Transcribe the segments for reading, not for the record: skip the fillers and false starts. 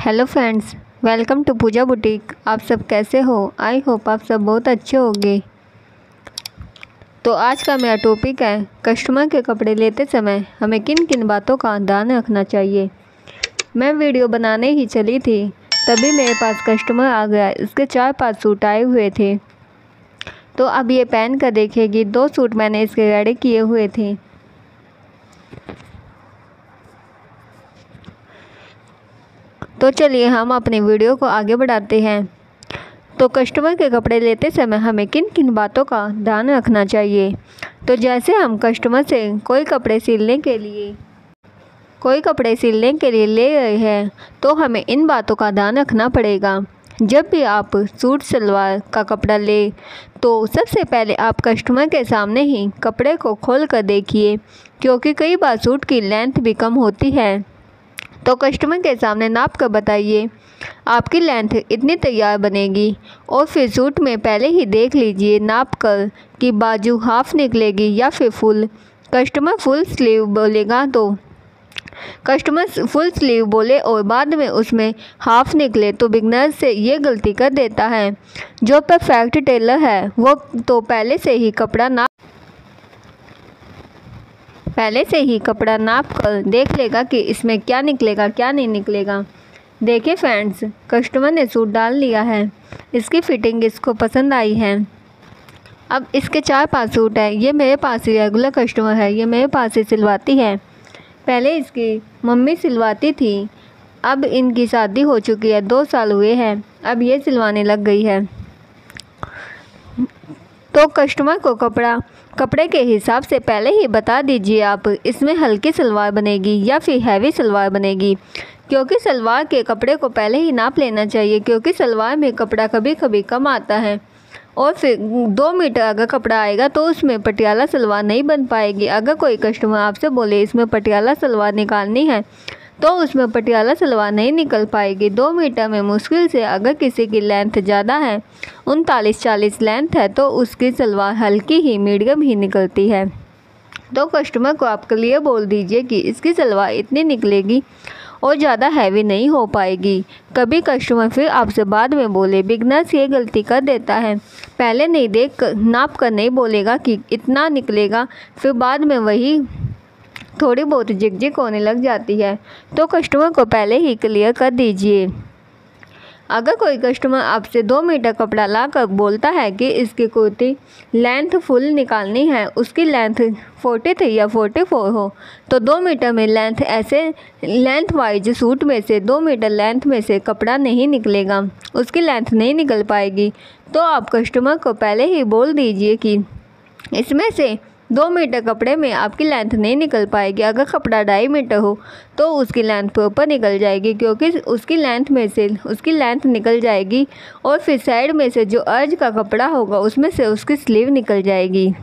Hello friends, welcome to Puja boutique. आप सब कैसे हो? आई होप आप सब बहुत अच्छे होंगे। तो आज का मेरा टॉपिक है कस्टमर के कपड़े लेते समय हमें किन किन बातों का ध्यान रखना चाहिए। मैं वीडियो बनाने ही चली थी, तभी मेरे पास कस्टमर आ गया। इसके 4-5 सूट आए हुए थे, तो अब ये पहन कर देखेगी। 2 सूट मैंने इसके रेडी किए हुए थे। तो चलिए हम अपने वीडियो को आगे बढ़ाते हैं। तो कस्टमर के कपड़े लेते समय हमें किन किन बातों का ध्यान रखना चाहिए। तो जैसे हम कस्टमर से कोई कपड़े सिलने के लिए ले रहे हैं, तो हमें इन बातों का ध्यान रखना पड़ेगा। जब भी आप सूट सलवार का कपड़ा ले, तो सबसे पहले आप कस्टमर के सामने ही कपड़े को खोल कर देखिए, क्योंकि कई बार सूट की लेंथ भी कम होती है। तो कस्टमर के सामने नाप कर बताइए आपकी लेंथ इतनी तैयार बनेगी, और फिर सूट में पहले ही देख लीजिए नाप कर कि बाजू हाफ निकलेगी या फिर फुल। कस्टमर फुल स्लीव बोलेगा तो कस्टमर फुल स्लीव बोले और बाद में उसमें हाफ निकले, तो बिगनर से ये गलती कर देता है। जो परफेक्ट टेलर है वो तो पहले से ही कपड़ा नाप कर देख लेगा कि इसमें क्या निकलेगा क्या नहीं निकलेगा। देखिए फ्रेंड्स, कस्टमर ने सूट डाल लिया है, इसकी फिटिंग इसको पसंद आई है। अब इसके 4-5 सूट है। ये मेरे पास ही रेगुलर कस्टमर है, ये मेरे पास ही सिलवाती है। पहले इसकी मम्मी सिलवाती थी, अब इनकी शादी हो चुकी है, 2 साल हुए हैं, अब ये सिलवाने लग गई है। तो कस्टमर को कपड़े के हिसाब से पहले ही बता दीजिए आप इसमें हल्की सलवार बनेगी या फिर हैवी सलवार बनेगी, क्योंकि सलवार के कपड़े को पहले ही नाप लेना चाहिए, क्योंकि सलवार में कपड़ा कभी कभी कम आता है। और फिर 2 मीटर अगर कपड़ा आएगा तो उसमें पटियाला सलवार नहीं बन पाएगी। अगर कोई कस्टमर आपसे बोले इसमें पटियाला सलवार निकालनी है, तो उसमें पटियाला सलवार नहीं निकल पाएगी। 2 मीटर में मुश्किल से, अगर किसी की लेंथ ज़्यादा है, 39-40 लेंथ है, तो उसकी सलवार हल्की ही मीडियम ही निकलती है। तो कस्टमर को आप क्लियर बोल दीजिए कि इसकी सलवार इतनी निकलेगी और ज़्यादा हैवी नहीं हो पाएगी। कभी कस्टमर फिर आपसे बाद में बोले, बिगनर्स ये गलती कर देता है, पहले नहीं देख नाप कर नहीं बोलेगा कि इतना निकलेगा, फिर बाद में वही थोड़ी बहुत झिकझिक होने लग जाती है। तो कस्टमर को पहले ही क्लियर कर दीजिए। अगर कोई कस्टमर आपसे 2 मीटर कपड़ा लाकर बोलता है कि इसकी कुर्ती लेंथ फुल निकालनी है, उसकी लेंथ 43 या 44 हो, तो 2 मीटर में लेंथ वाइज सूट में से 2 मीटर लेंथ में से कपड़ा नहीं निकलेगा, उसकी लेंथ नहीं निकल पाएगी। तो आप कस्टमर को पहले ही बोल दीजिए कि इसमें से 2 मीटर कपड़े में आपकी लेंथ नहीं निकल पाएगी। अगर कपड़ा 2.5 मीटर हो तो उसकी लेंथ प्रॉपर निकल जाएगी, क्योंकि उसकी लेंथ निकल जाएगी, और फिर साइड में से जो अर्ज का कपड़ा होगा उसमें से उसकी स्लीव निकल जाएगी।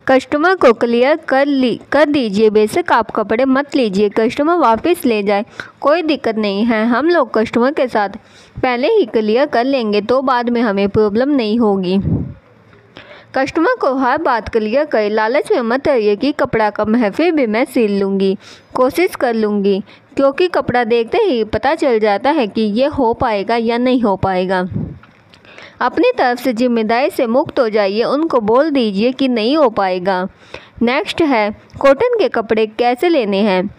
कस्टमर को क्लियर कर दीजिए। बेशक आप कपड़े मत लीजिए, कस्टमर वापस ले जाए, कोई दिक्कत नहीं है। हम लोग कस्टमर के साथ पहले ही क्लियर कर लेंगे, तो बाद में हमें प्रॉब्लम नहीं होगी। कस्टमर को हर बात क्लियर करें। लालच में मत रहिए कि कपड़ा कम है फिर भी मैं सिल लूँगी, कोशिश कर लूँगी, क्योंकि कपड़ा देखते ही पता चल जाता है कि ये हो पाएगा या नहीं हो पाएगा। अपनी तरफ से जिम्मेदारी से मुक्त हो जाइए, उनको बोल दीजिए कि नहीं हो पाएगा। नेक्स्ट है कॉटन के कपड़े कैसे लेने हैं।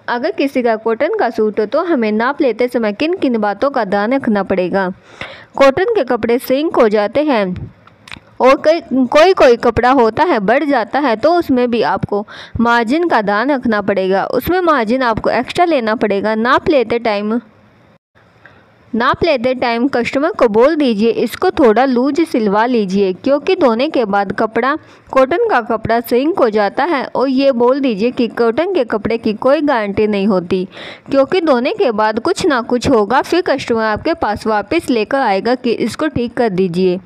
अगर किसी का कॉटन का सूट हो, तो हमें नाप लेते समय किन किन बातों का ध्यान रखना पड़ेगा। कॉटन के कपड़े श्रिंक हो जाते हैं, और कोई कपड़ा होता है बढ़ जाता है, तो उसमें भी आपको मार्जिन का ध्यान रखना पड़ेगा, उसमें मार्जिन आपको एक्स्ट्रा लेना पड़ेगा। नाप लेते टाइम कस्टमर को बोल दीजिए इसको थोड़ा लूज सिलवा लीजिए, क्योंकि धोने के बाद कॉटन का कपड़ा श्रिंक हो जाता है। और ये बोल दीजिए कि कॉटन के कपड़े की कोई गारंटी नहीं होती, क्योंकि धोने के बाद कुछ ना कुछ होगा, फिर कस्टमर आपके पास वापस लेकर आएगा कि इसको ठीक कर दीजिए।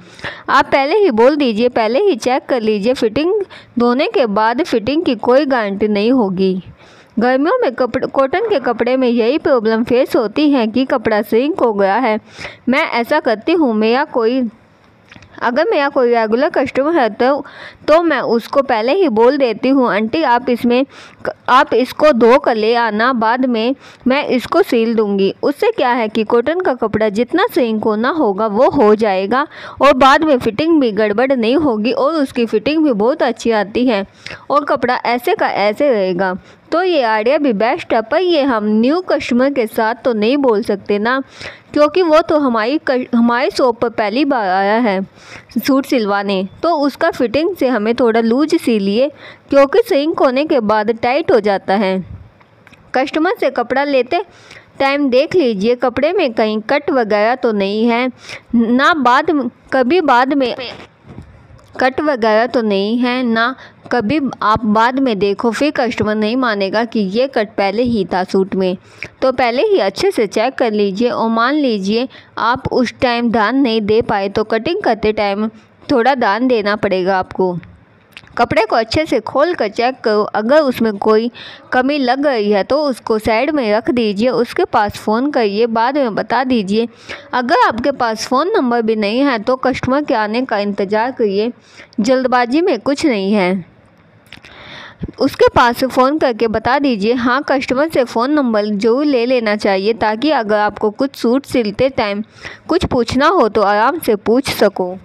आप पहले ही बोल दीजिए, पहले ही चेक कर लीजिए फिटिंग। धोने के बाद फिटिंग की कोई गारंटी नहीं होगी। गर्मियों में कॉटन के कपड़े में यही प्रॉब्लम फेस होती है कि कपड़ा श्रिंक हो गया है। मैं ऐसा करती हूँ, मेरा कोई अगर मेरा कोई रेगुलर कस्टमर है तो मैं उसको पहले ही बोल देती हूँ, आंटी आप इसको धो कर ले आना, बाद में मैं इसको सील दूँगी। उससे क्या है कि कॉटन का कपड़ा जितना सिंक होना होगा वो हो जाएगा और बाद में फिटिंग भी गड़बड़ नहीं होगी और उसकी फिटिंग भी बहुत अच्छी आती है और कपड़ा ऐसे का ऐसे रहेगा। तो ये आइडिया भी बेस्ट है, पर ये हम न्यू कस्टमर के साथ तो नहीं बोल सकते ना, क्योंकि वो तो हमारी शॉप पर पहली बार आया है सूट सिलवाने, तो उसका फिटिंग से हमें थोड़ा लूज सिलिए, क्योंकि सिंक होने के बाद टाइट हो जाता है। कस्टमर से कपड़ा लेते टाइम देख लीजिए कपड़े में कहीं कट वगैरह तो नहीं है ना, बाद में कट वगैरह तो नहीं है ना, कभी आप बाद में देखो फिर कस्टमर नहीं मानेगा कि ये कट पहले ही था सूट में। तो पहले ही अच्छे से चेक कर लीजिए और मान लीजिए आप उस टाइम ध्यान नहीं दे पाए तो कटिंग करते टाइम थोड़ा ध्यान देना पड़ेगा आपको। कपड़े को अच्छे से खोल कर चेक करो, अगर उसमें कोई कमी लग गई है तो उसको साइड में रख दीजिए, उसके पास फ़ोन करिए, बाद में बता दीजिए। अगर आपके पास फ़ोन नंबर भी नहीं है तो कस्टमर के आने का इंतज़ार करिए, जल्दबाजी में कुछ नहीं है। उसके पास फ़ोन करके बता दीजिए। हाँ, कस्टमर से फ़ोन नंबर ज़रूर ले लेना चाहिए, ताकि अगर आपको कुछ सूट सिलते टाइम कुछ पूछना हो तो आराम से पूछ सको।